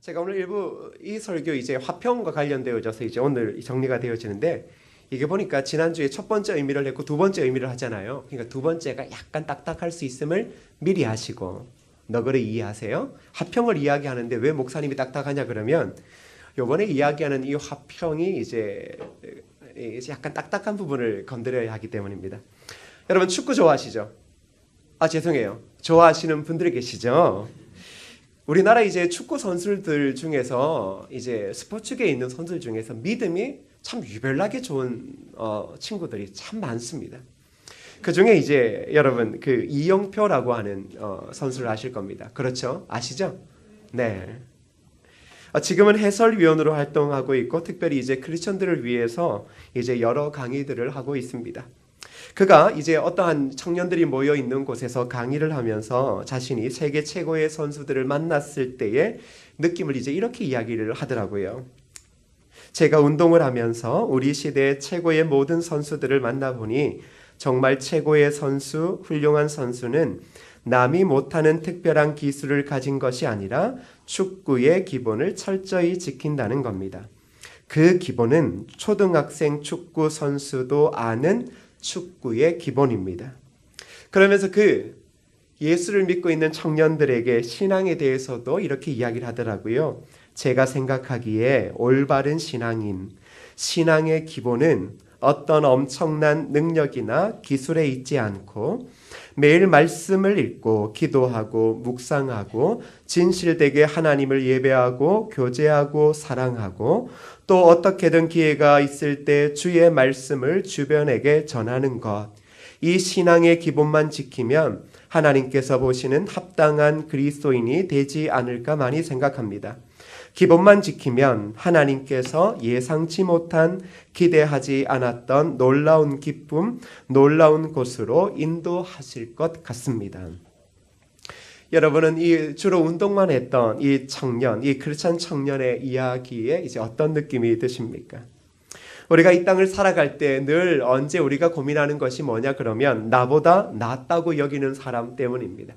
제가 오늘 일부 이 설교 이제 화평과 관련되어져서 이제 오늘 정리가 되어지는데, 이게 보니까 지난주에 첫 번째 의미를 했고 두 번째 의미를 하잖아요. 그러니까 두 번째가 약간 딱딱할 수 있음을 미리 하시고, 너그를 이해하세요. 화평을 이야기하는데 왜 목사님이 딱딱하냐 그러면, 요번에 이야기하는 이 화평이 이제 약간 딱딱한 부분을 건드려야 하기 때문입니다. 여러분 축구 좋아하시죠? 죄송해요. 좋아하시는 분들이 계시죠? 우리나라 이제 축구 선수들 중에서 이제 스포츠계에 있는 선수들 중에서 믿음이 참 유별나게 좋은 친구들이 참 많습니다. 그 중에 이제 여러분 그 이영표라고 하는 선수를 아실 겁니다. 그렇죠? 아시죠? 네. 지금은 해설위원으로 활동하고 있고 특별히 이제 크리스천들을 위해서 이제 여러 강의들을 하고 있습니다. 그가 이제 어떠한 청년들이 모여 있는 곳에서 강의를 하면서 자신이 세계 최고의 선수들을 만났을 때의 느낌을 이제 이렇게 이야기를 하더라고요. 제가 운동을 하면서 우리 시대의 최고의 모든 선수들을 만나보니 정말 최고의 선수, 훌륭한 선수는 남이 못하는 특별한 기술을 가진 것이 아니라 축구의 기본을 철저히 지킨다는 겁니다. 그 기본은 초등학생 축구 선수도 아는 축구의 기본입니다. 그러면서 그 예수를 믿고 있는 청년들에게 신앙에 대해서도 이렇게 이야기를 하더라고요. 제가 생각하기에 올바른 신앙의 기본은 어떤 엄청난 능력이나 기술에 있지 않고 매일 말씀을 읽고 기도하고 묵상하고 진실되게 하나님을 예배하고 교제하고 사랑하고 또 어떻게든 기회가 있을 때 주의 말씀을 주변에게 전하는 것. 이 신앙의 기본만 지키면 하나님께서 보시는 합당한 그리스도인이 되지 않을까 많이 생각합니다. 기본만 지키면 하나님께서 예상치 못한 기대하지 않았던 놀라운 기쁨, 놀라운 곳으로 인도하실 것 같습니다. 여러분은 이 주로 운동만 했던 이 청년, 이 크리스찬 청년의 이야기에 이제 어떤 느낌이 드십니까? 우리가 이 땅을 살아갈 때 늘 언제 우리가 고민하는 것이 뭐냐 그러면 나보다 낫다고 여기는 사람 때문입니다.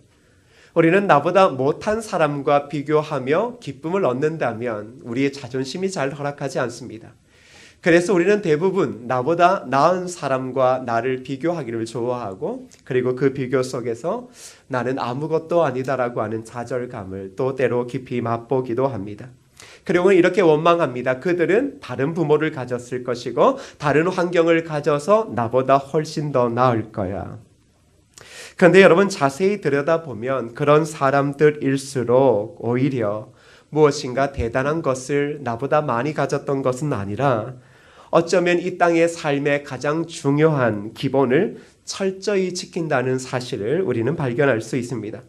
우리는 나보다 못한 사람과 비교하며 기쁨을 얻는다면 우리의 자존심이 잘 허락하지 않습니다. 그래서 우리는 대부분 나보다 나은 사람과 나를 비교하기를 좋아하고 그리고 그 비교 속에서 나는 아무것도 아니다라고 하는 좌절감을 또 때로 깊이 맛보기도 합니다. 그리고 이렇게 원망합니다. 그들은 다른 부모를 가졌을 것이고 다른 환경을 가져서 나보다 훨씬 더 나을 거야. 그런데 여러분 자세히 들여다보면 그런 사람들일수록 오히려 무엇인가 대단한 것을 나보다 많이 가졌던 것은 아니라 어쩌면 이 땅의 삶의 가장 중요한 기본을 철저히 지킨다는 사실을 우리는 발견할 수 있습니다.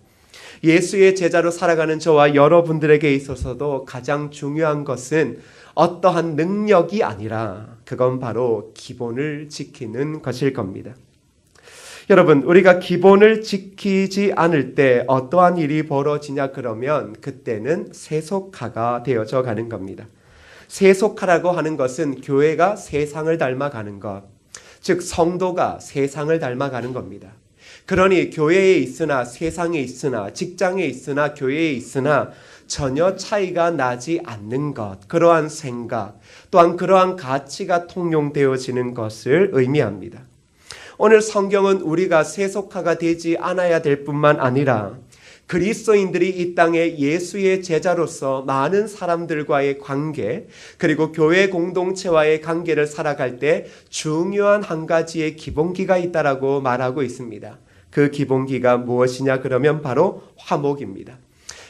예수의 제자로 살아가는 저와 여러분들에게 있어서도 가장 중요한 것은 어떠한 능력이 아니라 그건 바로 기본을 지키는 것일 겁니다. 여러분, 우리가 기본을 지키지 않을 때 어떠한 일이 벌어지냐 그러면 그때는 세속화가 되어져 가는 겁니다. 세속화라고 하는 것은 교회가 세상을 닮아가는 것, 즉 성도가 세상을 닮아가는 겁니다. 그러니 교회에 있으나 세상에 있으나 직장에 있으나 교회에 있으나 전혀 차이가 나지 않는 것, 그러한 생각, 또한 그러한 가치가 통용되어지는 것을 의미합니다. 오늘 성경은 우리가 세속화가 되지 않아야 될 뿐만 아니라 그리스도인들이 이 땅에 예수의 제자로서 많은 사람들과의 관계 그리고 교회 공동체와의 관계를 살아갈 때 중요한 한 가지의 기본기가 있다라고 말하고 있습니다. 그 기본기가 무엇이냐 그러면 바로 화목입니다.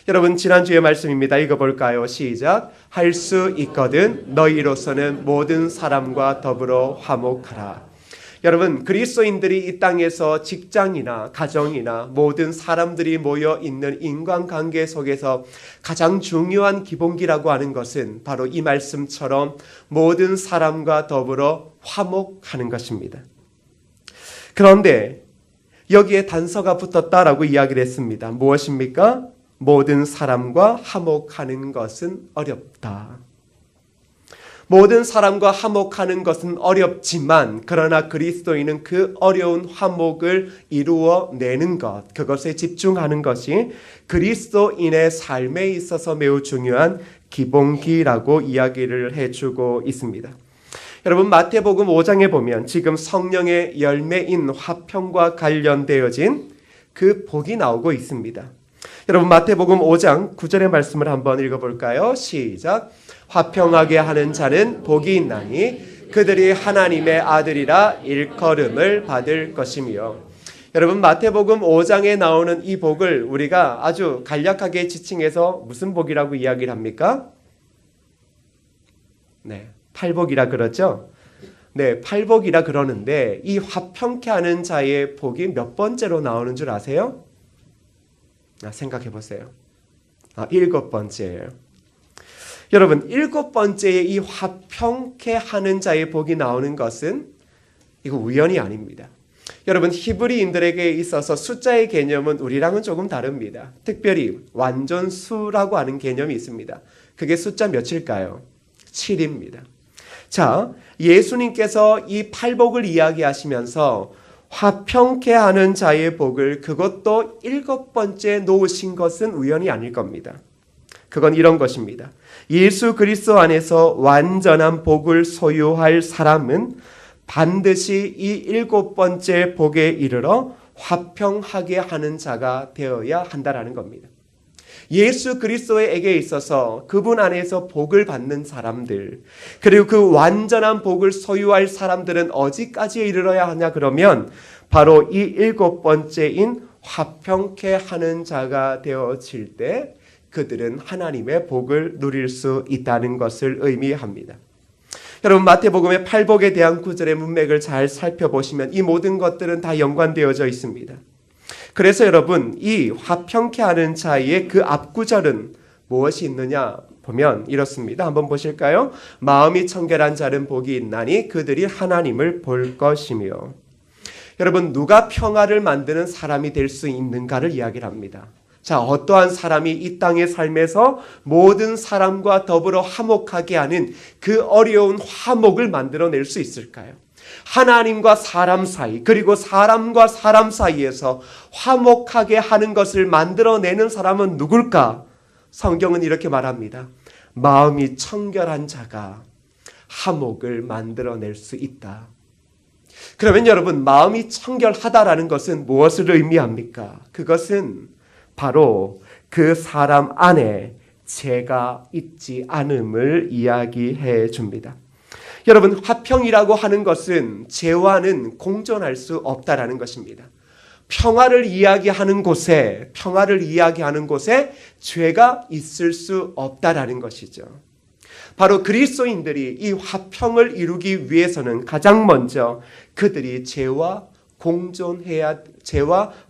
여러분 지난주의 말씀입니다. 읽어볼까요? 시작. 할 수 있거든 너희로서는 모든 사람과 더불어 화목하라. 여러분 그리스도인들이 이 땅에서 직장이나 가정이나 모든 사람들이 모여 있는 인간관계 속에서 가장 중요한 기본기라고 하는 것은 바로 이 말씀처럼 모든 사람과 더불어 화목하는 것입니다. 그런데 여기에 단서가 붙었다라고 이야기를 했습니다. 무엇입니까? 모든 사람과 화목하는 것은 어렵다. 모든 사람과 화목하는 것은 어렵지만 그러나 그리스도인은 그 어려운 화목을 이루어내는 것, 그것에 집중하는 것이 그리스도인의 삶에 있어서 매우 중요한 기본기라고 이야기를 해주고 있습니다. 여러분, 마태복음 5장에 보면 지금 성령의 열매인 화평과 관련되어진 그 복이 나오고 있습니다. 여러분, 마태복음 5장 9절의 말씀을 한번 읽어볼까요? 시작. 화평하게 하는 자는 복이 있나니 그들이 하나님의 아들이라 일컬음을 받을 것이며. 여러분, 마태복음 5장에 나오는 이 복을 우리가 아주 간략하게 지칭해서 무슨 복이라고 이야기를 합니까? 네, 팔복이라 그러죠. 네, 팔복이라 그러는데 이 화평케 하는 자의 복이 몇 번째로 나오는 줄 아세요? 생각해 보세요. 7번째예요. 여러분, 7번째에 이 화평케 하는 자의 복이 나오는 것은 이거 우연이 아닙니다. 여러분, 히브리인들에게 있어서 숫자의 개념은 우리랑은 조금 다릅니다. 특별히 완전수라고 하는 개념이 있습니다. 그게 숫자 몇일까요? 7입니다. 자, 예수님께서 이 팔복을 이야기하시면서 화평케 하는 자의 복을 그것도 7번째 놓으신 것은 우연이 아닐 겁니다. 그건 이런 것입니다. 예수 그리스도 안에서 완전한 복을 소유할 사람은 반드시 이 7번째 복에 이르러 화평하게 하는 자가 되어야 한다라는 겁니다. 예수 그리스도에게 있어서 그분 안에서 복을 받는 사람들, 그리고 그 완전한 복을 소유할 사람들은 어디까지 이르러야 하냐 그러면 바로 이 7번째인 화평케 하는 자가 되어질 때 그들은 하나님의 복을 누릴 수 있다는 것을 의미합니다. 여러분, 마태복음의 팔복에 대한 구절의 문맥을 잘 살펴보시면 이 모든 것들은 다 연관되어져 있습니다. 그래서 여러분, 이 화평케 하는 자의 그 앞구절은 무엇이 있느냐 보면 이렇습니다. 한번 보실까요? 마음이 청결한 자는 복이 있나니 그들이 하나님을 볼 것이며. 여러분, 누가 평화를 만드는 사람이 될 수 있는가를 이야기를 합니다. 자, 어떠한 사람이 이 땅의 삶에서 모든 사람과 더불어 화목하게 하는 그 어려운 화목을 만들어낼 수 있을까요? 하나님과 사람 사이, 그리고 사람과 사람 사이에서 화목하게 하는 것을 만들어내는 사람은 누굴까? 성경은 이렇게 말합니다. 마음이 청결한 자가 화목을 만들어낼 수 있다. 그러면 여러분, 마음이 청결하다라는 것은 무엇을 의미합니까? 그것은 바로 그 사람 안에 죄가 있지 않음을 이야기해 줍니다. 여러분, 화평이라고 하는 것은 죄와는 공존할 수 없다라는 것입니다. 평화를 이야기하는 곳에 죄가 있을 수 없다라는 것이죠. 바로 그리스도인들이 이 화평을 이루기 위해서는 가장 먼저 그들이 죄와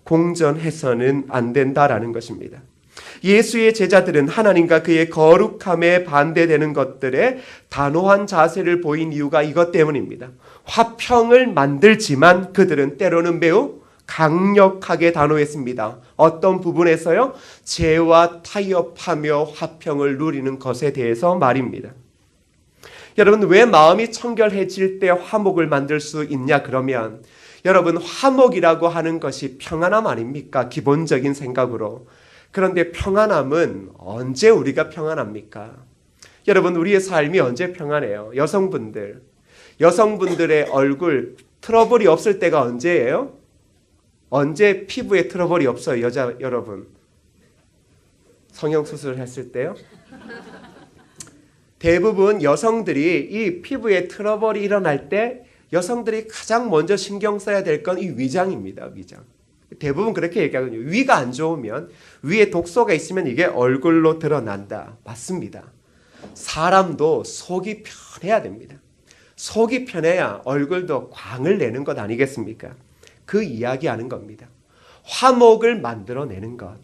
공존해서는 안 된다라는 것입니다. 예수의 제자들은 하나님과 그의 거룩함에 반대되는 것들에 단호한 자세를 보인 이유가 이것 때문입니다. 화평을 만들지만 그들은 때로는 매우 강력하게 단호했습니다. 어떤 부분에서요? 죄와 타협하며 화평을 누리는 것에 대해서 말입니다. 여러분, 왜 마음이 청결해질 때 화목을 만들 수 있냐 그러면 여러분, 화목이라고 하는 것이 평안함 아닙니까? 기본적인 생각으로. 그런데 평안함은 언제 우리가 평안합니까? 여러분, 우리의 삶이 언제 평안해요? 여성분들의 얼굴 트러블이 없을 때가 언제예요? 언제 피부에 트러블이 없어요, 여러분? 성형수술을 했을 때요? 대부분 여성들이 이 피부에 트러블이 일어날 때 여성들이 가장 먼저 신경 써야 될 건 이 위장입니다. 위장. 대부분 그렇게 얘기하거든요. 위가 안 좋으면, 위에 독소가 있으면 이게 얼굴로 드러난다. 맞습니다. 사람도 속이 편해야 됩니다. 속이 편해야 얼굴도 광을 내는 것 아니겠습니까? 그 이야기하는 겁니다. 화목을 만들어내는 것.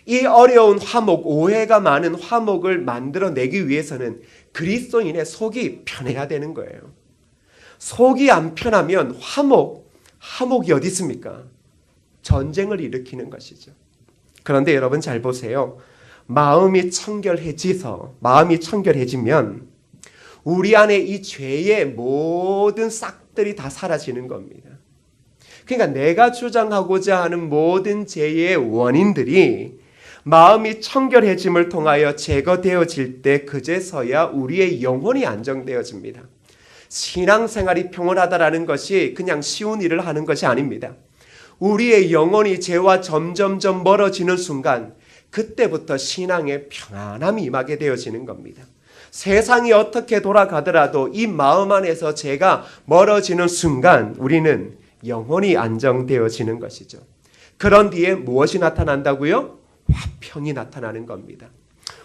이 어려운 화목, 오해가 많은 화목을 만들어내기 위해서는 그리스도인의 속이 편해야 되는 거예요. 속이 안 편하면 화목이 어디 있습니까? 전쟁을 일으키는 것이죠. 그런데 여러분 잘 보세요. 마음이 청결해지면 우리 안에 이 죄의 모든 싹들이 다 사라지는 겁니다. 그러니까 내가 주장하고자 하는 모든 죄의 원인들이 마음이 청결해짐을 통하여 제거되어질 때 그제서야 우리의 영혼이 안정되어집니다. 신앙생활이 평온하다라는 것이 그냥 쉬운 일을 하는 것이 아닙니다. 우리의 영혼이 죄와 점점점 멀어지는 순간 그때부터 신앙의 평안함이 임하게 되어지는 겁니다. 세상이 어떻게 돌아가더라도 이 마음 안에서 죄가 멀어지는 순간 우리는 영혼이 안정되어지는 것이죠. 그런 뒤에 무엇이 나타난다고요? 화평이 나타나는 겁니다.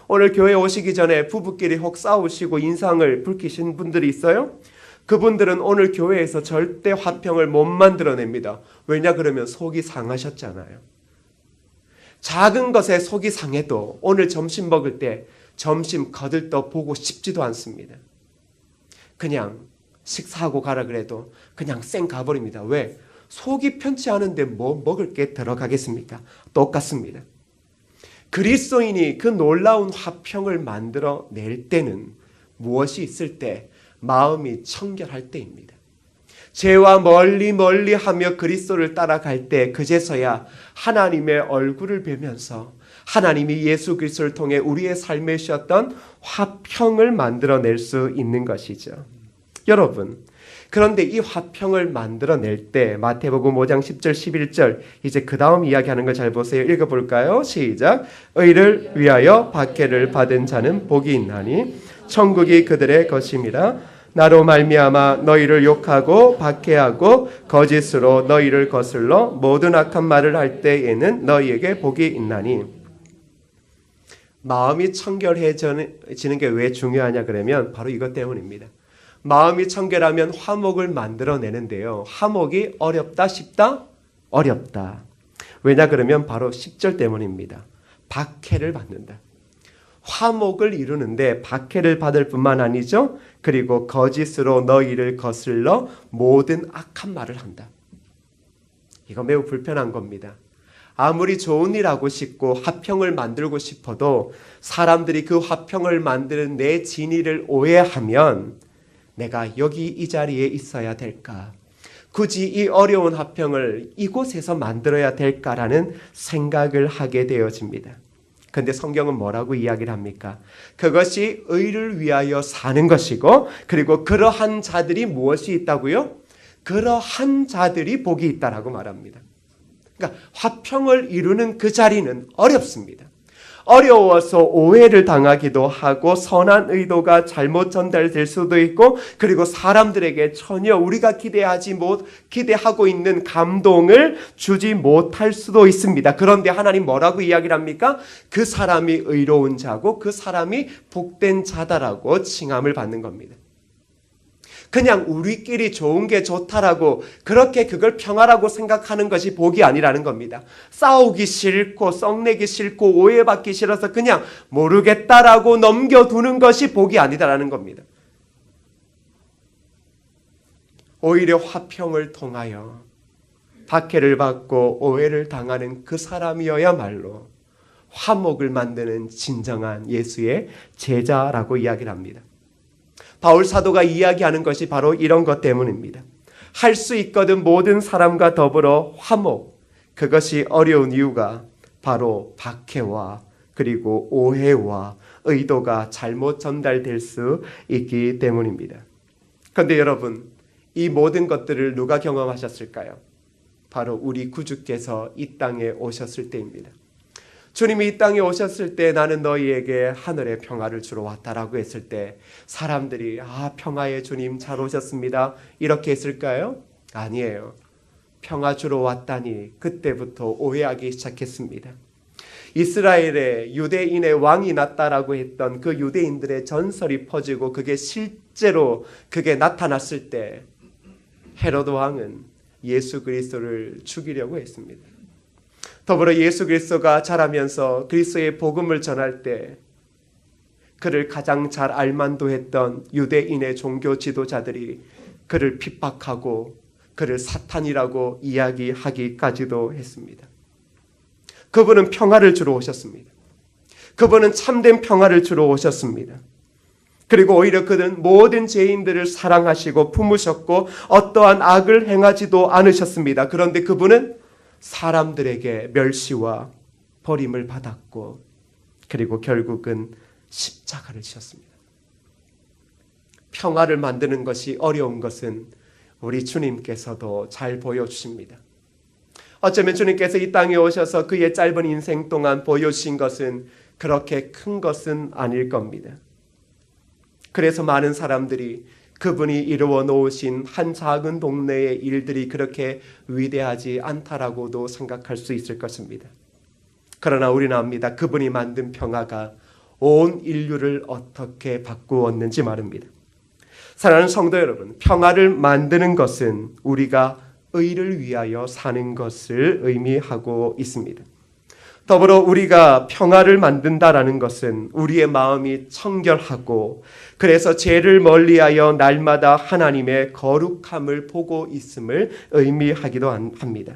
오늘 교회 오시기 전에 부부끼리 혹 싸우시고 인상을 붉히신 분들이 있어요? 그분들은 오늘 교회에서 절대 화평을 못 만들어냅니다. 왜냐 그러면 속이 상하셨잖아요. 작은 것에 속이 상해도 오늘 점심 먹을 때 점심 거들떠 보고 싶지도 않습니다. 그냥 식사하고 가라 그래도 그냥 쌩 가버립니다. 왜? 속이 편치 않은데 뭐 먹을 게 들어가겠습니까? 똑같습니다. 그리스도인이 그 놀라운 화평을 만들어낼 때는 무엇이 있을 때? 마음이 청결할 때입니다. 죄와 멀리 하며 그리스도를 따라갈 때 그제서야 하나님의 얼굴을 뵈면서 하나님이 예수 그리스도를 통해 우리의 삶에 주셨던 화평을 만들어낼 수 있는 것이죠. 여러분, 그런데 이 화평을 만들어낼 때 마태복음 5장 10절 11절 이제 그 다음 이야기하는 걸 잘 보세요. 읽어볼까요? 시작. 의를 위하여 박해를 받은 자는 복이 있나니 천국이 그들의 것임이라. 나로 말미암아 너희를 욕하고 박해하고 거짓으로 너희를 거슬러 모든 악한 말을 할 때에는 너희에게 복이 있나니. 마음이 청결해지는 게 왜 중요하냐 그러면 바로 이것 때문입니다. 마음이 청결하면 화목을 만들어내는데요. 화목이 어렵다 쉽다? 어렵다. 왜냐 그러면 바로 10절 때문입니다. 박해를 받는다. 화목을 이루는데 박해를 받을 뿐만 아니죠. 그리고 거짓으로 너희를 거슬러 모든 악한 말을 한다. 이거 매우 불편한 겁니다. 아무리 좋은 일 하고 싶고 화평을 만들고 싶어도 사람들이 그 화평을 만드는 내 진의를 오해하면 내가 여기 이 자리에 있어야 될까? 굳이 이 어려운 화평을 이곳에서 만들어야 될까라는 생각을 하게 되어집니다. 그런데 성경은 뭐라고 이야기를 합니까? 그것이 의를 위하여 사는 것이고 그리고 그러한 자들이 무엇이 있다고요? 그러한 자들이 복이 있다라고 말합니다. 그러니까 화평을 이루는 그 자리는 어렵습니다. 어려워서 오해를 당하기도 하고 선한 의도가 잘못 전달될 수도 있고 그리고 사람들에게 전혀 우리가 기대하고 있는 감동을 주지 못할 수도 있습니다. 그런데 하나님 뭐라고 이야기를 합니까? 그 사람이 의로운 자고 그 사람이 복된 자다라고 칭함을 받는 겁니다. 그냥 우리끼리 좋은 게 좋다라고 그렇게 그걸 평화라고 생각하는 것이 복이 아니라는 겁니다. 싸우기 싫고 썩내기 싫고 오해받기 싫어서 그냥 모르겠다라고 넘겨두는 것이 복이 아니다라는 겁니다. 오히려 화평을 통하여 박해를 받고 오해를 당하는 그 사람이어야말로 화목을 만드는 진정한 예수의 제자라고 이야기를 합니다. 바울 사도가 이야기하는 것이 바로 이런 것 때문입니다. 할 수 있거든 모든 사람과 더불어 화목. 그것이 어려운 이유가 바로 박해와 그리고 오해와 의도가 잘못 전달될 수 있기 때문입니다. 그런데 여러분, 이 모든 것들을 누가 경험하셨을까요? 바로 우리 구주께서 이 땅에 오셨을 때입니다. 주님이 이 땅에 오셨을 때 나는 너희에게 하늘의 평화를 주러 왔다라고 했을 때 사람들이 평화의 주님 잘 오셨습니다 이렇게 했을까요? 아니에요. 평화 주러 왔다니 그때부터 오해하기 시작했습니다. 이스라엘에 유대인의 왕이 났다라고 했던 그 유대인들의 전설이 퍼지고 그게 실제로 나타났을 때 헤로드 왕은 예수 그리스도를 죽이려고 했습니다. 더불어 예수 그리스도가 자라면서 그리스도의 복음을 전할 때 그를 가장 잘 알만도 했던 유대인의 종교 지도자들이 그를 핍박하고 그를 사탄이라고 이야기하기까지도 했습니다. 그분은 평화를 주러 오셨습니다. 그분은 참된 평화를 주러 오셨습니다. 그리고 오히려 그는 모든 죄인들을 사랑하시고 품으셨고 어떠한 악을 행하지도 않으셨습니다. 그런데 그분은 사람들에게 멸시와 버림을 받았고 그리고 결국은 십자가를 지었습니다. 평화를 만드는 것이 어려운 것은 우리 주님께서도 잘 보여주십니다. 어쩌면 주님께서 이 땅에 오셔서 그의 짧은 인생 동안 보여주신 것은 그렇게 큰 것은 아닐 겁니다. 그래서 많은 사람들이 그분이 이루어 놓으신 한 작은 동네의 일들이 그렇게 위대하지 않다라고도 생각할 수 있을 것입니다. 그러나 우리는 압니다. 그분이 만든 평화가 온 인류를 어떻게 바꾸었는지 말입니다. 사랑하는 성도 여러분, 평화를 만드는 것은 우리가 의를 위하여 사는 것을 의미하고 있습니다. 더불어 우리가 평화를 만든다라는 것은 우리의 마음이 청결하고 그래서 죄를 멀리하여 날마다 하나님의 거룩함을 보고 있음을 의미하기도 합니다.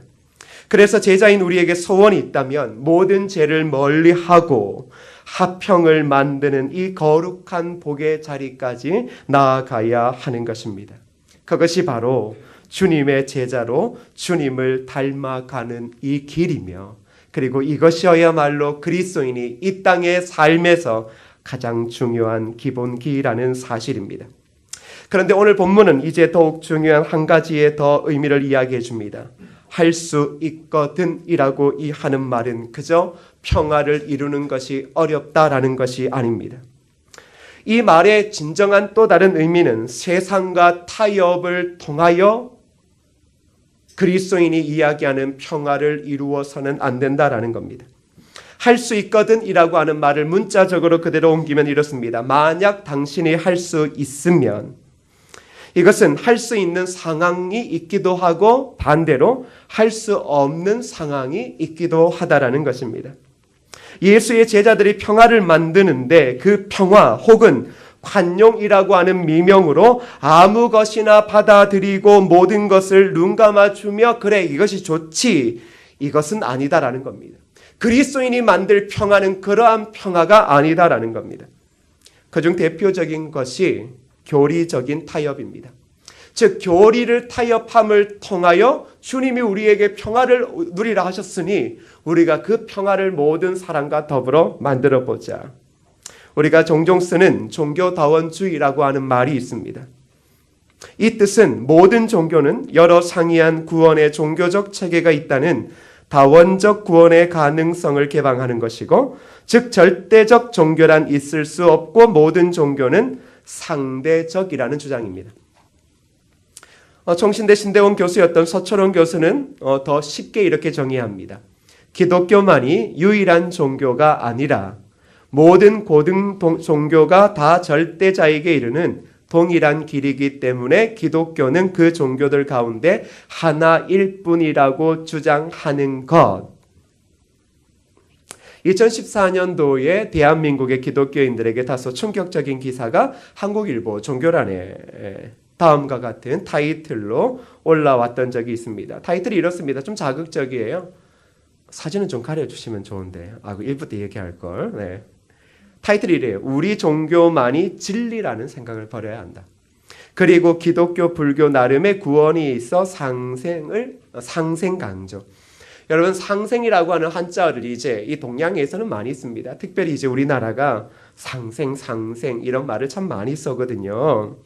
그래서 제자인 우리에게 소원이 있다면 모든 죄를 멀리하고 화평을 만드는 이 거룩한 복의 자리까지 나아가야 하는 것입니다. 그것이 바로 주님의 제자로 주님을 닮아가는 이 길이며 그리고 이것이어야말로 그리스도인이 이 땅의 삶에서 가장 중요한 기본기라는 사실입니다. 그런데 오늘 본문은 이제 더욱 중요한 한 가지의 더 의미를 이야기해 줍니다. 할 수 있거든 이라고 이 하는 말은 그저 평화를 이루는 것이 어렵다라는 것이 아닙니다. 이 말의 진정한 또 다른 의미는 세상과 타협을 통하여 그리스도인이 이야기하는 평화를 이루어서는 안 된다라는 겁니다. 할 수 있거든 이라고 하는 말을 문자적으로 그대로 옮기면 이렇습니다. 만약 당신이 할 수 있으면, 이것은 할 수 있는 상황이 있기도 하고 반대로 할 수 없는 상황이 있기도 하다라는 것입니다. 예수의 제자들이 평화를 만드는데 그 평화 혹은 관용이라고 하는 미명으로 아무 것이나 받아들이고 모든 것을 눈 감아주며 그래 이것이 좋지, 이것은 아니다라는 겁니다. 그리스도인이 만들 평화는 그러한 평화가 아니다라는 겁니다. 그중 대표적인 것이 교리적인 타협입니다. 즉 교리를 타협함을 통하여 주님이 우리에게 평화를 누리라 하셨으니 우리가 그 평화를 모든 사람과 더불어 만들어 보자. 우리가 종종 쓰는 종교다원주의라고 하는 말이 있습니다. 이 뜻은 모든 종교는 여러 상이한 구원의 종교적 체계가 있다는 다원적 구원의 가능성을 개방하는 것이고, 즉 절대적 종교란 있을 수 없고 모든 종교는 상대적이라는 주장입니다. 총신대 신대원 교수였던 서철원 교수는 더 쉽게 이렇게 정의합니다. 기독교만이 유일한 종교가 아니라 모든 고등 종교가 다 절대자에게 이르는 동일한 길이기 때문에 기독교는 그 종교들 가운데 하나일 뿐이라고 주장하는 것. 2014년도에 대한민국의 기독교인들에게 다소 충격적인 기사가 한국일보 종교란에 다음과 같은 타이틀로 올라왔던 적이 있습니다. 타이틀이 이렇습니다. 좀 자극적이에요. 사진은 좀 가려주시면 좋은데. 그 1부 때 얘기할 걸. 네. 타이틀이 이래요. 우리 종교만이 진리라는 생각을 버려야 한다. 그리고 기독교, 불교 나름의 구원이 있어 상생 강조. 여러분, 상생이라고 하는 한자어를 이제 이 동양에서는 많이 씁니다. 특별히 이제 우리나라가 상생 이런 말을 참 많이 쓰거든요.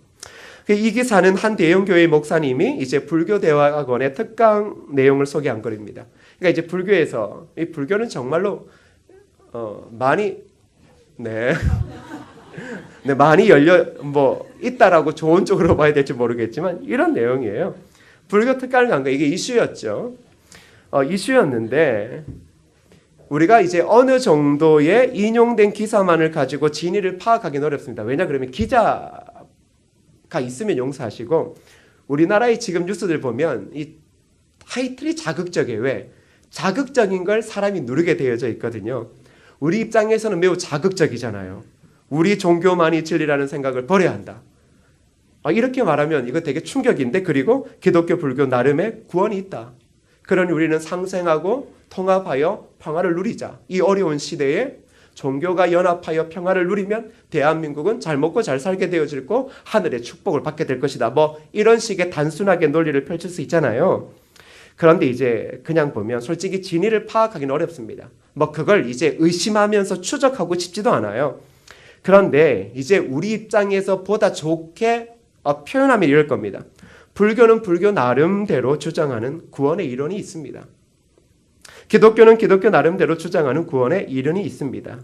이 기사는 한 대형교회 목사님이 이제 불교 대화학원의 특강 내용을 소개한 거입니다. 그러니까 이제 불교에서 이 불교는 정말로 많이 많이 열려 있다라고 좋은 쪽으로 봐야 될지 모르겠지만 이런 내용이에요. 불교 특강을 간 거 이게 이슈였죠. 이슈였는데 우리가 이제 어느 정도의 인용된 기사만을 가지고 진위를 파악하기는 어렵습니다. 왜냐 그러면 기자가 있으면 용서하시고 우리나라의 지금 뉴스들 보면 이 타이틀이 자극적이에요. 왜? 자극적인 걸 사람이 누르게 되어져 있거든요. 우리 입장에서는 매우 자극적이잖아요. 우리 종교만이 진리라는 생각을 버려야 한다. 이렇게 말하면 이거 되게 충격인데, 그리고 기독교, 불교 나름의 구원이 있다. 그러니 우리는 상생하고 통합하여 평화를 누리자. 이 어려운 시대에 종교가 연합하여 평화를 누리면 대한민국은 잘 먹고 잘 살게 되어지고 하늘의 축복을 받게 될 것이다. 뭐 이런 식의 단순하게 논리를 펼칠 수 있잖아요. 그런데 이제 그냥 보면 솔직히 진위를 파악하기는 어렵습니다. 뭐 그걸 이제 의심하면서 추적하고 싶지도 않아요. 그런데 이제 우리 입장에서 보다 좋게 표현하면 이럴 겁니다. 불교는 불교 나름대로 주장하는 구원의 이론이 있습니다. 기독교는 기독교 나름대로 주장하는 구원의 이론이 있습니다.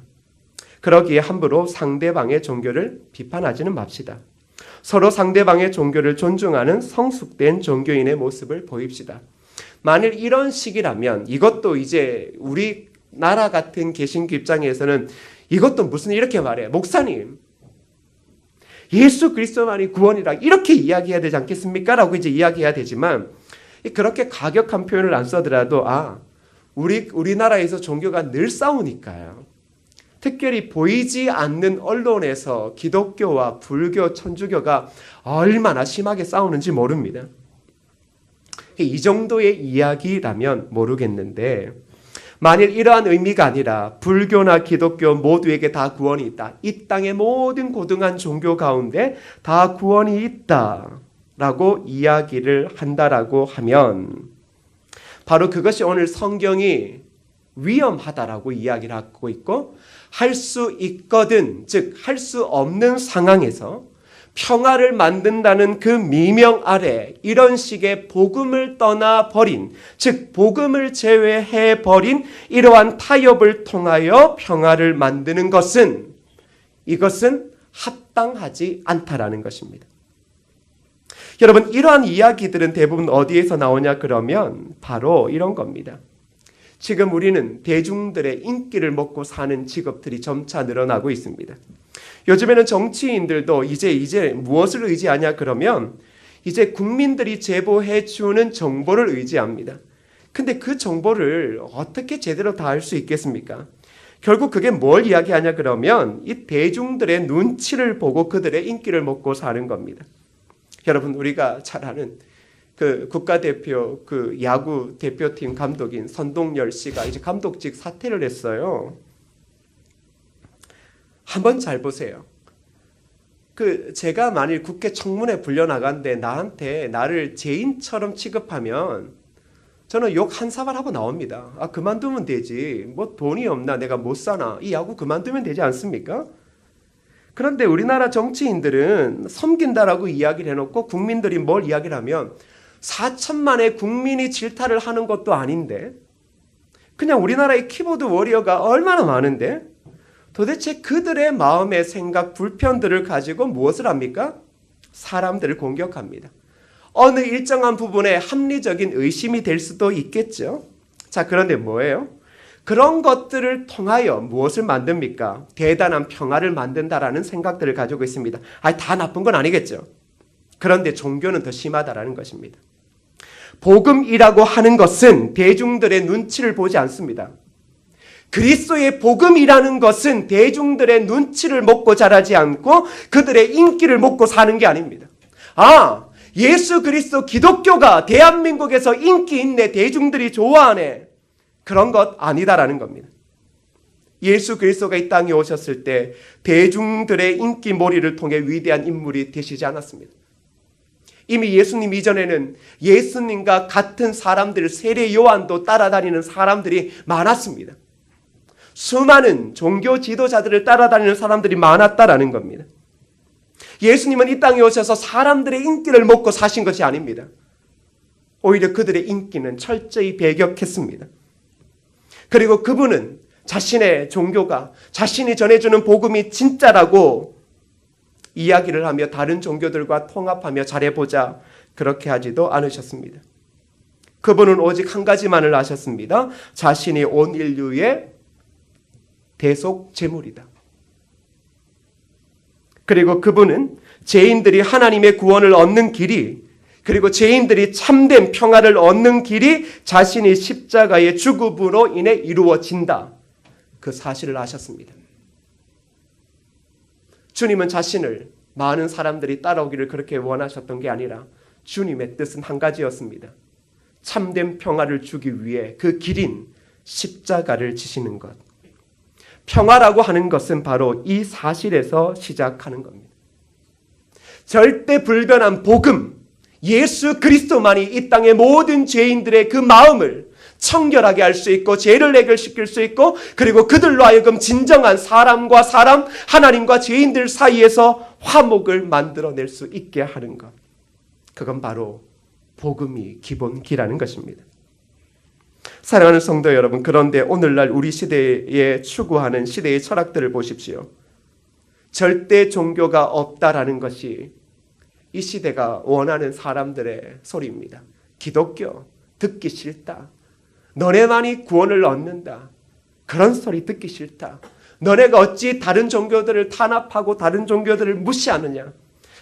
그러기에 함부로 상대방의 종교를 비판하지는 맙시다. 서로 상대방의 종교를 존중하는 성숙된 종교인의 모습을 보입시다. 만일 이런 식이라면 이것도 이제 우리나라 같은 개신교 입장에서는 이것도 무슨 이렇게 말해요. 목사님, 예수 그리스도만이 구원이라 이렇게 이야기해야 되지 않겠습니까? 라고 이제 이야기해야 되지만 그렇게 가격한 표현을 안 써더라도 우리나라에서 종교가 늘 싸우니까요. 특별히 보이지 않는 언론에서 기독교와 불교, 천주교가 얼마나 심하게 싸우는지 모릅니다. 이 정도의 이야기라면 모르겠는데 만일 이러한 의미가 아니라 불교나 기독교 모두에게 다 구원이 있다. 이 땅의 모든 고등한 종교 가운데 다 구원이 있다라고 이야기를 한다라고 하면 바로 그것이 오늘 성경이 위험하다라고 이야기를 하고 있고 할 수 있거든, 즉 할 수 없는 상황에서 평화를 만든다는 그 미명 아래 이런 식의 복음을 떠나버린, 즉 복음을 제외해버린 이러한 타협을 통하여 평화를 만드는 것은 이것은 합당하지 않다라는 것입니다. 여러분, 이러한 이야기들은 대부분 어디에서 나오냐 그러면 바로 이런 겁니다. 지금 우리는 대중들의 인기를 먹고 사는 직업들이 점차 늘어나고 있습니다. 요즘에는 정치인들도 이제 무엇을 의지하냐 그러면 이제 국민들이 제보해 주는 정보를 의지합니다. 근데 그 정보를 어떻게 제대로 다 알 수 있겠습니까? 결국 그게 뭘 이야기하냐 그러면 이 대중들의 눈치를 보고 그들의 인기를 먹고 사는 겁니다. 여러분, 우리가 잘 아는 그 국가대표 그 야구 대표팀 감독인 선동열 씨가 이제 감독직 사퇴를 했어요. 한번 잘 보세요. 제가 만일 국회 청문회 불려나간데 나한테 나를 죄인처럼 취급하면 저는 욕 한 사발 하고 나옵니다. 그만두면 되지. 뭐 돈이 없나, 내가 못 사나, 이 야구 그만두면 되지 않습니까? 그런데 우리나라 정치인들은 섬긴다라고 이야기를 해놓고 국민들이 뭘 이야기를 하면 4천만의 국민이 질타를 하는 것도 아닌데 그냥 우리나라의 키보드 워리어가 얼마나 많은데 도대체 그들의 마음의 생각, 불편들을 가지고 무엇을 합니까? 사람들을 공격합니다. 어느 일정한 부분에 합리적인 의심이 될 수도 있겠죠. 자, 그런데 뭐예요? 그런 것들을 통하여 무엇을 만듭니까? 대단한 평화를 만든다라는 생각들을 가지고 있습니다. 다 나쁜 건 아니겠죠. 그런데 종교는 더 심하다라는 것입니다. 복음이라고 하는 것은 대중들의 눈치를 보지 않습니다. 그리스도의 복음이라는 것은 대중들의 눈치를 먹고 자라지 않고 그들의 인기를 먹고 사는 게 아닙니다. 예수 그리스도 기독교가 대한민국에서 인기 있네, 대중들이 좋아하네, 그런 것 아니다라는 겁니다. 예수 그리스도가 이 땅에 오셨을 때 대중들의 인기몰이를 통해 위대한 인물이 되시지 않았습니다. 이미 예수님 이전에는 예수님과 같은 사람들, 세례 요한도 따라다니는 사람들이 많았습니다. 수많은 종교 지도자들을 따라다니는 사람들이 많았다라는 겁니다. 예수님은 이 땅에 오셔서 사람들의 인기를 먹고 사신 것이 아닙니다. 오히려 그들의 인기는 철저히 배격했습니다. 그리고 그분은 자신의 종교가, 자신이 전해주는 복음이 진짜라고 이야기를 하며 다른 종교들과 통합하며 잘해보자, 그렇게 하지도 않으셨습니다. 그분은 오직 한 가지만을 아셨습니다. 자신이 온 인류의 대속 제물이다. 그리고 그분은 죄인들이 하나님의 구원을 얻는 길이, 그리고 죄인들이 참된 평화를 얻는 길이 자신이 십자가의 죽음으로 인해 이루어진다, 그 사실을 아셨습니다. 주님은 자신을 많은 사람들이 따라오기를 그렇게 원하셨던 게 아니라 주님의 뜻은 한 가지였습니다. 참된 평화를 주기 위해 그 길인 십자가를 지시는 것. 평화라고 하는 것은 바로 이 사실에서 시작하는 겁니다. 절대 불변한 복음, 예수 그리스도만이 이 땅의 모든 죄인들의 그 마음을 청결하게 할 수 있고 죄를 해결시킬 수 있고 그리고 그들로 하여금 진정한 사람과 사람, 하나님과 죄인들 사이에서 화목을 만들어낼 수 있게 하는 것. 그건 바로 복음이 기본기라는 것입니다. 사랑하는 성도 여러분, 그런데 오늘날 우리 시대에 추구하는 시대의 철학들을 보십시오. 절대 종교가 없다라는 것이 이 시대가 원하는 사람들의 소리입니다. 기독교 듣기 싫다. 너네만이 구원을 얻는다. 그런 소리 듣기 싫다. 너네가 어찌 다른 종교들을 탄압하고 다른 종교들을 무시하느냐.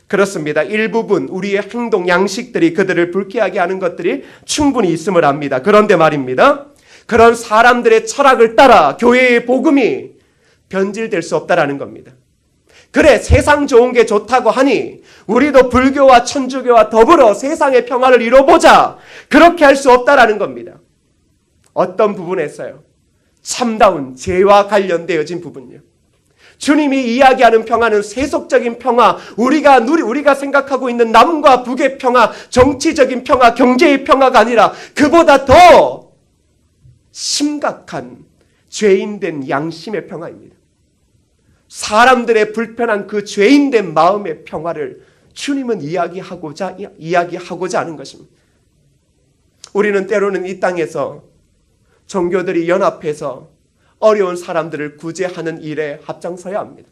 그렇습니다. 일부분 우리의 행동 양식들이 그들을 불쾌하게 하는 것들이 충분히 있음을 압니다. 그런데 말입니다. 그런 사람들의 철학을 따라 교회의 복음이 변질될 수 없다라는 겁니다. 그래, 세상 좋은 게 좋다고 하니 우리도 불교와 천주교와 더불어 세상의 평화를 이뤄보자. 그렇게 할 수 없다라는 겁니다. 어떤 부분에서요? 참다운 죄와 관련되어진 부분요. 주님이 이야기하는 평화는 세속적인 평화, 우리가 생각하고 있는 남과 북의 평화, 정치적인 평화, 경제의 평화가 아니라 그보다 더 심각한 죄인된 양심의 평화입니다. 사람들의 불편한 그 죄인된 마음의 평화를 주님은 이야기하고자 하는 것입니다. 우리는 때로는 이 땅에서 종교들이 연합해서 어려운 사람들을 구제하는 일에 앞장서야 합니다.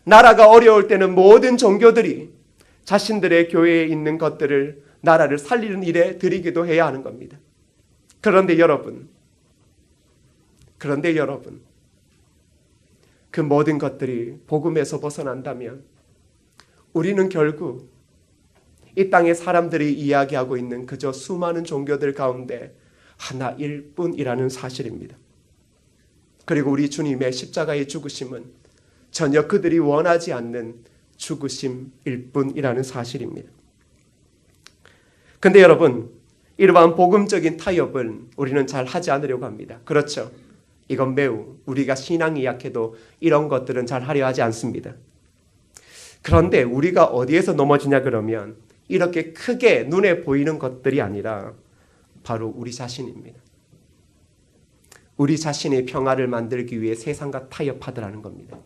나라가 어려울 때는 모든 종교들이 자신들의 교회에 있는 것들을 나라를 살리는 일에 드리기도 해야 하는 겁니다. 그런데 여러분, 그 모든 것들이 복음에서 벗어난다면 우리는 결국 이 땅의 사람들이 이야기하고 있는 그저 수많은 종교들 가운데 하나일 뿐이라는 사실입니다. 그리고 우리 주님의 십자가의 죽으심은 전혀 그들이 원하지 않는 죽으심일 뿐이라는 사실입니다. 근데 여러분, 이러한 복음적인 타협은 우리는 잘 하지 않으려고 합니다. 그렇죠? 이건 매우 우리가 신앙이 약해도 이런 것들은 잘 하려 하지 않습니다. 그런데 우리가 어디에서 넘어지냐 그러면 이렇게 크게 눈에 보이는 것들이 아니라 바로 우리 자신입니다. 우리 자신의 평화를 만들기 위해 세상과 타협하더라는 겁니다.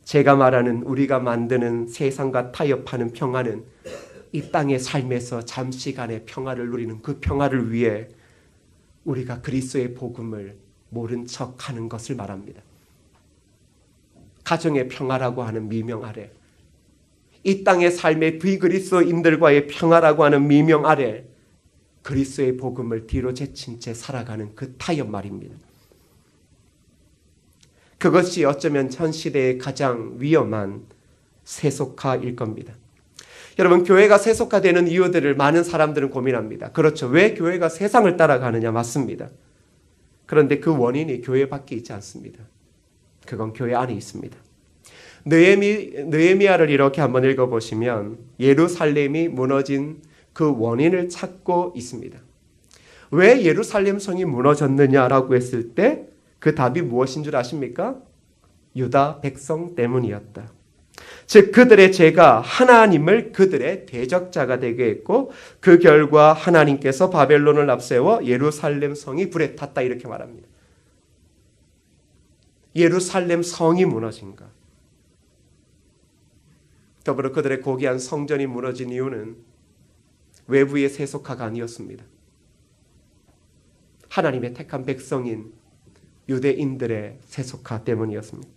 제가 말하는 우리가 만드는 세상과 타협하는 평화는 이 땅의 삶에서 잠시간의 평화를 누리는 그 평화를 위해 우리가 그리스도의 복음을 모른 척하는 것을 말합니다. 가정의 평화라고 하는 미명 아래, 이 땅의 삶의 비그리스도인들과의 평화라고 하는 미명 아래 그리스도의 복음을 뒤로 제친 채 살아가는 그 타협 말입니다. 그것이 어쩌면 현 시대의 가장 위험한 세속화일 겁니다. 여러분, 교회가 세속화되는 이유들을 많은 사람들은 고민합니다. 그렇죠. 왜 교회가 세상을 따라가느냐? 맞습니다. 그런데 그 원인이 교회 밖에 있지 않습니다. 그건 교회 안에 있습니다. 느헤미야를 이렇게 한번 읽어보시면 예루살렘이 무너진 그 원인을 찾고 있습니다. 왜 예루살렘 성이 무너졌느냐라고 했을 때 그 답이 무엇인 줄 아십니까? 유다 백성 때문이었다. 즉 그들의 죄가 하나님을 그들의 대적자가 되게 했고 그 결과 하나님께서 바벨론을 앞세워 예루살렘 성이 불에 탔다 이렇게 말합니다. 예루살렘 성이 무너진 것. 더불어 그들의 고귀한 성전이 무너진 이유는 외부의 세속화가 아니었습니다. 하나님의 택한 백성인 유대인들의 세속화 때문이었습니다.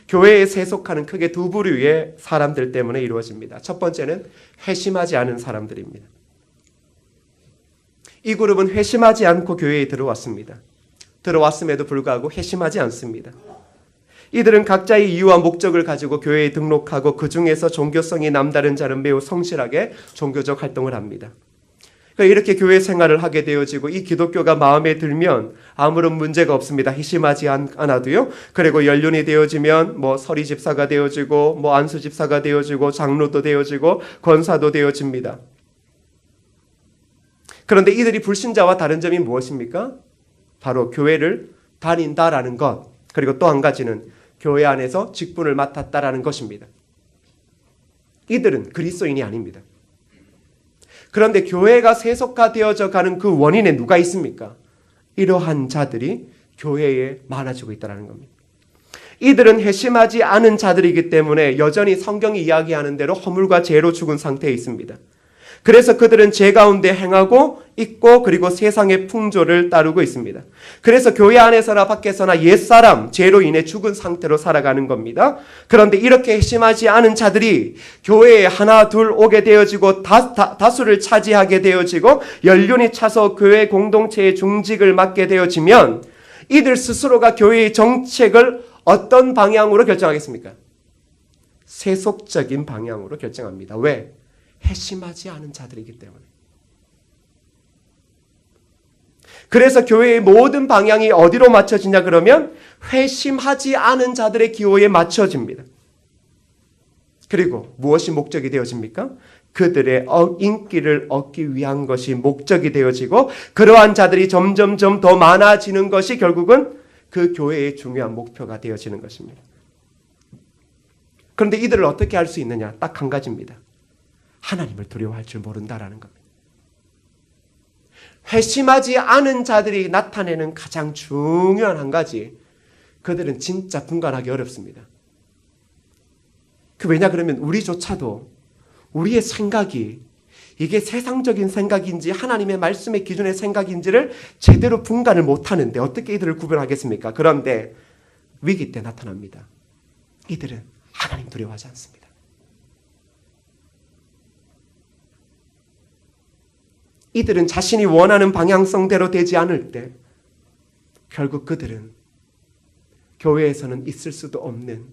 교회의 세속화는 크게 두 부류의 사람들 때문에 이루어집니다. 첫 번째는 회심하지 않은 사람들입니다. 이 그룹은 회심하지 않고 교회에 들어왔습니다. 들어왔음에도 불구하고 회심하지 않습니다. 이들은 각자의 이유와 목적을 가지고 교회에 등록하고 그 중에서 종교성이 남다른 자는 매우 성실하게 종교적 활동을 합니다. 이렇게 교회 생활을 하게 되어지고 이 기독교가 마음에 들면 아무런 문제가 없습니다. 회심하지 않아도요. 그리고 연륜이 되어지면 서리 집사가 되어지고 안수 집사가 되어지고 장로도 되어지고 권사도 되어집니다. 그런데 이들이 불신자와 다른 점이 무엇입니까? 바로 교회를 다닌다라는 것, 그리고 또 한 가지는 교회 안에서 직분을 맡았다라는 것입니다. 이들은 그리스도인이 아닙니다. 그런데 교회가 세속화되어져 가는 그 원인에 누가 있습니까? 이러한 자들이 교회에 많아지고 있다는 겁니다. 이들은 회심하지 않은 자들이기 때문에 여전히 성경이 이야기하는 대로 허물과 죄로 죽은 상태에 있습니다. 그래서 그들은 죄 가운데 행하고 있고 그리고 세상의 풍조를 따르고 있습니다. 그래서 교회 안에서나 밖에서나 옛사람, 죄로 인해 죽은 상태로 살아가는 겁니다. 그런데 이렇게 회심하지 않은 자들이 교회에 하나 둘 오게 되어지고 다수를 차지하게 되어지고 연륜이 차서 교회 공동체의 중직을 맡게 되어지면 이들 스스로가 교회의 정책을 어떤 방향으로 결정하겠습니까? 세속적인 방향으로 결정합니다. 왜? 회심하지 않은 자들이기 때문에. 그래서 교회의 모든 방향이 어디로 맞춰지냐 그러면 회심하지 않은 자들의 기호에 맞춰집니다. 그리고 무엇이 목적이 되어집니까? 그들의 인기를 얻기 위한 것이 목적이 되어지고 그러한 자들이 점점점 더 많아지는 것이 결국은 그 교회의 중요한 목표가 되어지는 것입니다. 그런데 이들을 어떻게 할 수 있느냐? 딱 한 가지입니다. 하나님을 두려워할 줄 모른다라는 겁니다. 회심하지 않은 자들이 나타내는 가장 중요한 한 가지, 그들은 진짜 분간하기 어렵습니다. 왜냐 그러면 우리조차도 우리의 생각이 이게 세상적인 생각인지 하나님의 말씀의 기준의 생각인지를 제대로 분간을 못하는데 어떻게 이들을 구별하겠습니까? 그런데 위기 때 나타납니다. 이들은 하나님 두려워하지 않습니다. 이들은 자신이 원하는 방향성대로 되지 않을 때 결국 그들은 교회에서는 있을 수도 없는,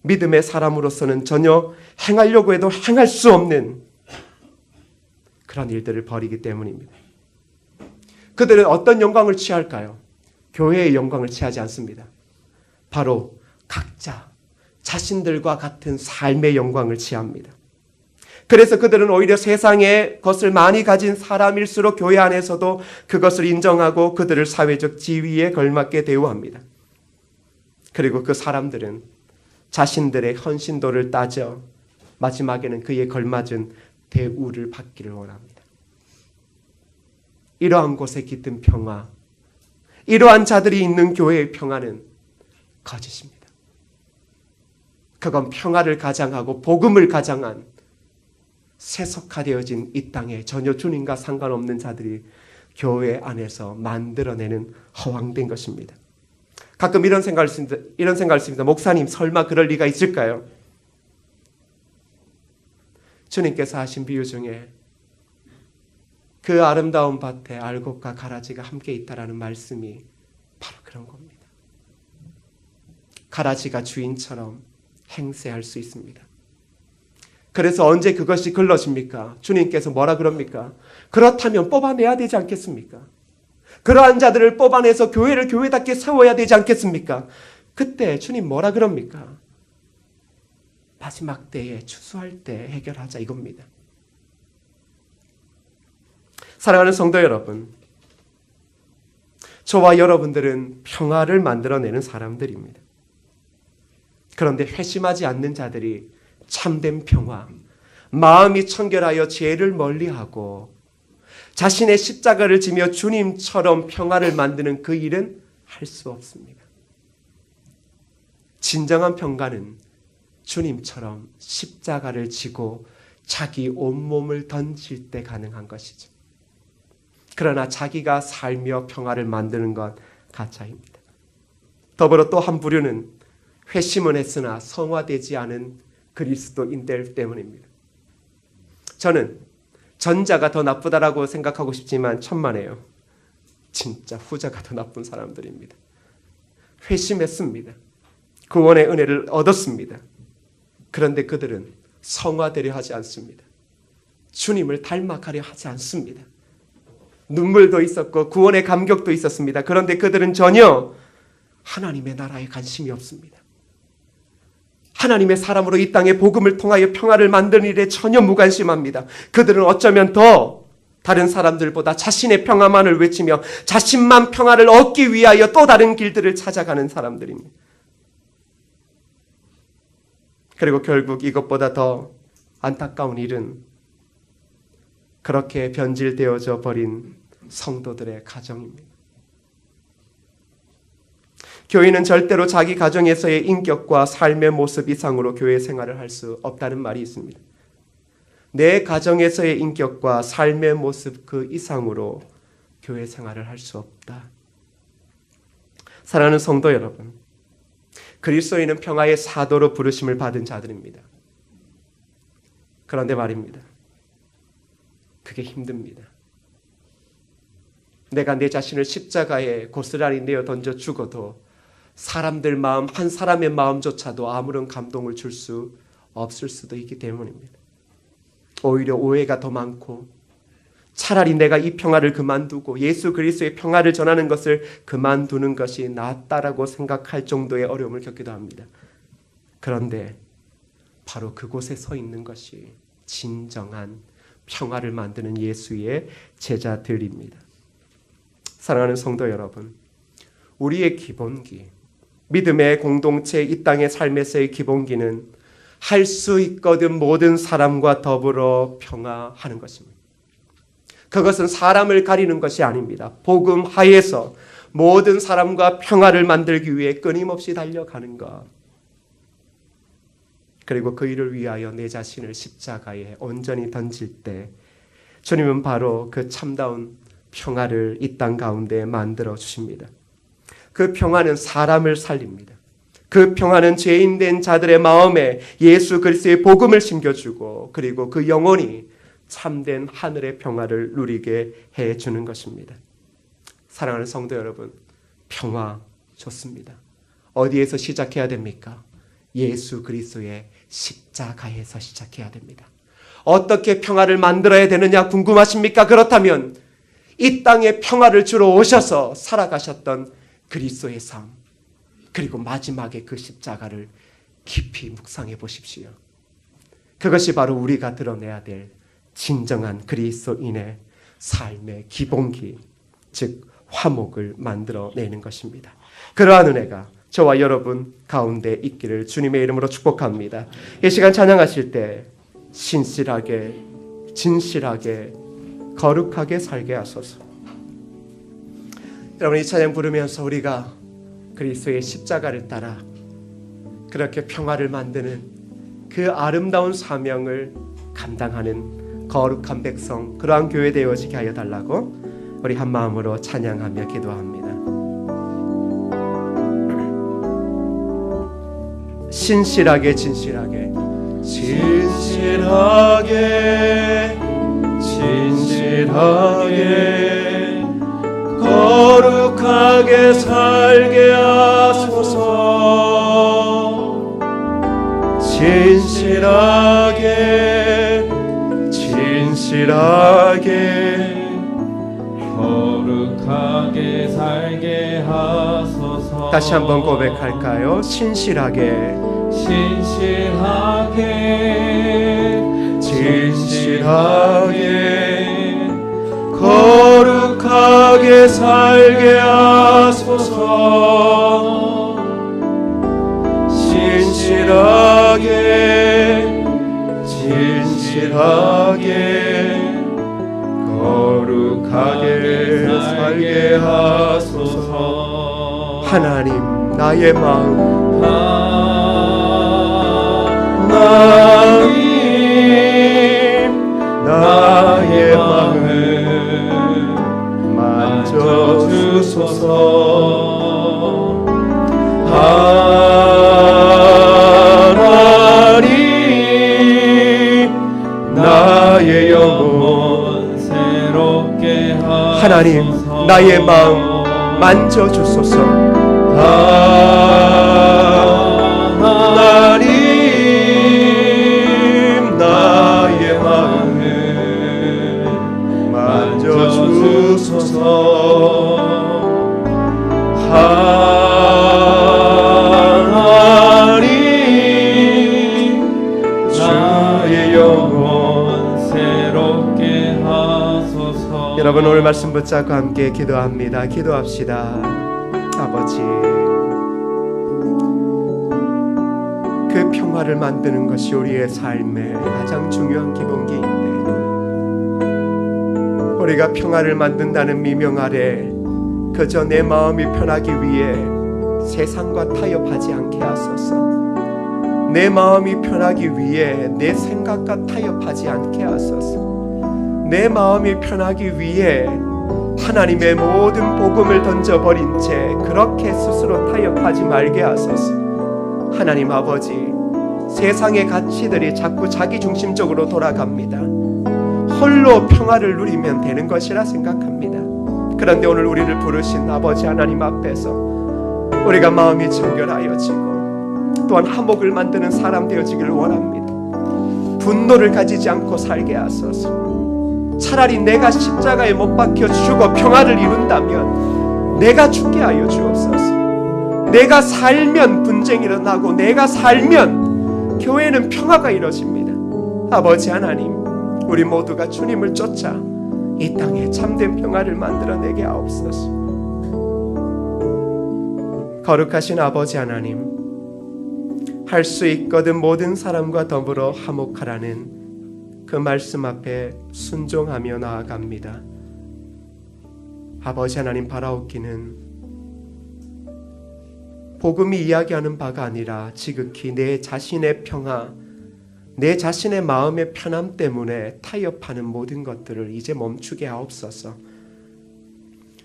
믿음의 사람으로서는 전혀 행하려고 해도 행할 수 없는 그런 일들을 벌이기 때문입니다. 그들은 어떤 영광을 취할까요? 교회의 영광을 취하지 않습니다. 바로 각자 자신들과 같은 삶의 영광을 취합니다. 그래서 그들은 오히려 세상의 것을 많이 가진 사람일수록 교회 안에서도 그것을 인정하고 그들을 사회적 지위에 걸맞게 대우합니다. 그리고 그 사람들은 자신들의 헌신도를 따져 마지막에는 그에 걸맞은 대우를 받기를 원합니다. 이러한 곳에 깃든 평화, 이러한 자들이 있는 교회의 평화는 거짓입니다. 그건 평화를 가장하고 복음을 가장한 세속화되어진 이 땅에 전혀 주님과 상관없는 자들이 교회 안에서 만들어내는 허황된 것입니다. 가끔 이런 생각을 했습니다. 목사님, 설마 그럴 리가 있을까요? 주님께서 하신 비유 중에 그 아름다운 밭에 알곡과 가라지가 함께 있다라는 말씀이 바로 그런 겁니다. 가라지가 주인처럼 행세할 수 있습니다. 그래서 언제 그것이 걸러집니까? 주님께서 뭐라 그럽니까? 그렇다면 뽑아내야 되지 않겠습니까? 그러한 자들을 뽑아내서 교회를 교회답게 세워야 되지 않겠습니까? 그때 주님 뭐라 그럽니까? 마지막 때에 추수할 때 해결하자 이겁니다. 사랑하는 성도 여러분, 저와 여러분들은 평화를 만들어내는 사람들입니다. 그런데 회심하지 않는 자들이 참된 평화, 마음이 청결하여 죄를 멀리하고 자신의 십자가를 지며 주님처럼 평화를 만드는 그 일은 할 수 없습니다. 진정한 평화는 주님처럼 십자가를 지고 자기 온몸을 던질 때 가능한 것이죠. 그러나 자기가 살며 평화를 만드는 것 가짜입니다. 더불어 또 한 부류는 회심은 했으나 성화되지 않은 그리스도인들 때문입니다. 저는 전자가 더 나쁘다라고 생각하고 싶지만 천만에요. 진짜 후자가 더 나쁜 사람들입니다. 회심했습니다. 구원의 은혜를 얻었습니다. 그런데 그들은 성화되려 하지 않습니다. 주님을 닮아가려 하지 않습니다. 눈물도 있었고 구원의 감격도 있었습니다. 그런데 그들은 전혀 하나님의 나라에 관심이 없습니다. 하나님의 사람으로 이 땅에 복음을 통하여 평화를 만드는 일에 전혀 무관심합니다. 그들은 어쩌면 더 다른 사람들보다 자신의 평화만을 외치며 자신만 평화를 얻기 위하여 또 다른 길들을 찾아가는 사람들입니다. 그리고 결국 이것보다 더 안타까운 일은 그렇게 변질되어져 버린 성도들의 가정입니다. 교인은 절대로 자기 가정에서의 인격과 삶의 모습 이상으로 교회 생활을 할 수 없다는 말이 있습니다. 내 가정에서의 인격과 삶의 모습 그 이상으로 교회 생활을 할 수 없다. 사랑하는 성도 여러분, 그리스도인은 평화의 사도로 부르심을 받은 자들입니다. 그런데 말입니다. 그게 힘듭니다. 내가 내 자신을 십자가에 고스란히 내어 던져 죽어도 사람들 마음, 한 사람의 마음조차도 아무런 감동을 줄 수 없을 수도 있기 때문입니다. 오히려 오해가 더 많고 차라리 내가 이 평화를 그만두고 예수 그리스도의 평화를 전하는 것을 그만두는 것이 낫다라고 생각할 정도의 어려움을 겪기도 합니다. 그런데 바로 그곳에 서 있는 것이 진정한 평화를 만드는 예수의 제자들입니다. 사랑하는 성도 여러분, 우리의 기본기, 믿음의 공동체, 이 땅의 삶에서의 기본기는 할 수 있거든 모든 사람과 더불어 평화하는 것입니다. 그것은 사람을 가리는 것이 아닙니다. 복음 하에서 모든 사람과 평화를 만들기 위해 끊임없이 달려가는 것. 그리고 그 일을 위하여 내 자신을 십자가에 온전히 던질 때 주님은 바로 그 참다운 평화를 이 땅 가운데 만들어 주십니다. 그 평화는 사람을 살립니다. 그 평화는 죄인된 자들의 마음에 예수 그리스도의 복음을 심겨주고 그리고 그 영혼이 참된 하늘의 평화를 누리게 해주는 것입니다. 사랑하는 성도 여러분, 평화 좋습니다. 어디에서 시작해야 됩니까? 예수 그리스도의 십자가에서 시작해야 됩니다. 어떻게 평화를 만들어야 되느냐 궁금하십니까? 그렇다면 이 땅에 평화를 주러 오셔서 살아가셨던 그리스도의 삶, 그리고 마지막에 그 십자가를 깊이 묵상해 보십시오. 그것이 바로 우리가 드러내야 될 진정한 그리스도인의 삶의 기본기, 즉 화목을 만들어내는 것입니다. 그러한 은혜가 저와 여러분 가운데 있기를 주님의 이름으로 축복합니다. 이 시간 찬양하실 때 신실하게, 진실하게, 거룩하게 살게 하소서. 여러분, 이 찬양 부르면서 우리가 그리스도의 십자가를 따라 그렇게 평화를 만드는 그 아름다운 사명을 감당하는 거룩한 백성, 그러한 교회 되어지게 하여 달라고 우리 한 마음으로 찬양하며 기도합니다. 신실하게, 진실하게, 진실하게, 진실하게, 거룩하게 살게 하소서. 진실하게, 진실하게, 거룩하게 살게 하소서. 다시 한번 고백할까요? 신실하게, 신실하게, 진실하게, 거룩하게 살게 하소서. 신실하게, 진실하게, 거룩하게 살게 하소서. 하나님, 나의 마음, 하나님, 나의 마음을 만져주소서. 하나님, 나의 영혼 새롭게 하소서. 하나님, 나의 마음 만져주소서. 하나님, 나의 마음을 만져주소서. 하나님, 나의 영혼 새롭게 하소서. 여러분 오늘 말씀 붙잡고 함께 기도합니다. 기도합시다. 아버지, 그 평화를 만드는 것이 우리의 삶의 가장 중요한 기본기인데, 우리가 평화를 만든다는 미명 아래 그저 내 마음이 편하기 위해 세상과 타협하지 않게 하소서. 내 마음이 편하기 위해 내 생각과 타협하지 않게 하소서. 내 마음이 편하기 위해 하나님의 모든 복음을 던져버린 채 그렇게 스스로 타협하지 말게 하소서. 하나님 아버지, 세상의 가치들이 자꾸 자기 중심적으로 돌아갑니다. 홀로 평화를 누리면 되는 것이라 생각합니다. 그런데 오늘 우리를 부르신 아버지 하나님 앞에서 우리가 마음이 정결하여지고 또한 화목을 만드는 사람 되어지기를 원합니다. 분노를 가지지 않고 살게 하소서. 차라리 내가 십자가에 못 박혀 죽어 평화를 이룬다면 내가 죽게 하여 주옵소서. 내가 살면 분쟁이 일어나고 내가 살면 교회는 평화가 이루어집니다. 아버지 하나님, 우리 모두가 주님을 쫓아 이 땅에 참된 평화를 만들어내게 하옵소서. 거룩하신 아버지 하나님, 할 수 있거든 모든 사람과 더불어 화목하라는 그 말씀 앞에 순종하며 나아갑니다. 아버지 하나님, 바라옵기는 복음이 이야기하는 바가 아니라 지극히 내 자신의 평화, 내 자신의 마음의 편함 때문에 타협하는 모든 것들을 이제 멈추게 하옵소서.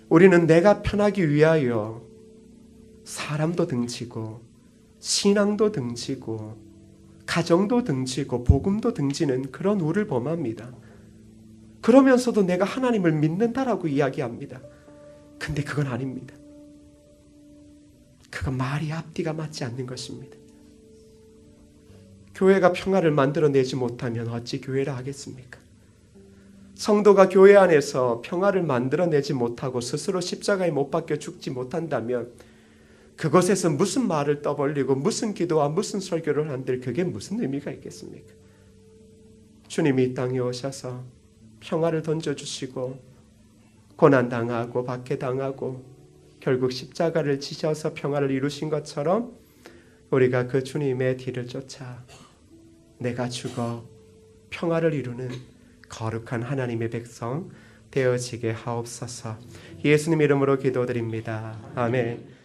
우리는 내가 편하기 위하여 사람도 등지고 신앙도 등지고 가정도 등지고 복음도 등지는 그런 우를 범합니다. 그러면서도 내가 하나님을 믿는다라고 이야기합니다. 근데 그건 아닙니다. 그건 말이 앞뒤가 맞지 않는 것입니다. 교회가 평화를 만들어내지 못하면 어찌 교회라 하겠습니까? 성도가 교회 안에서 평화를 만들어내지 못하고 스스로 십자가에 못 박혀 죽지 못한다면 그곳에서 무슨 말을 떠벌리고 무슨 기도와 무슨 설교를 한들 그게 무슨 의미가 있겠습니까? 주님이 이 땅에 오셔서 평화를 던져주시고 고난당하고 박해당하고 결국 십자가를 지셔서 평화를 이루신 것처럼 우리가 그 주님의 뒤를 쫓아 내가 죽어 평화를 이루는 거룩한 하나님의 백성 되어지게 하옵소서. 예수님 이름으로 기도드립니다. 아멘.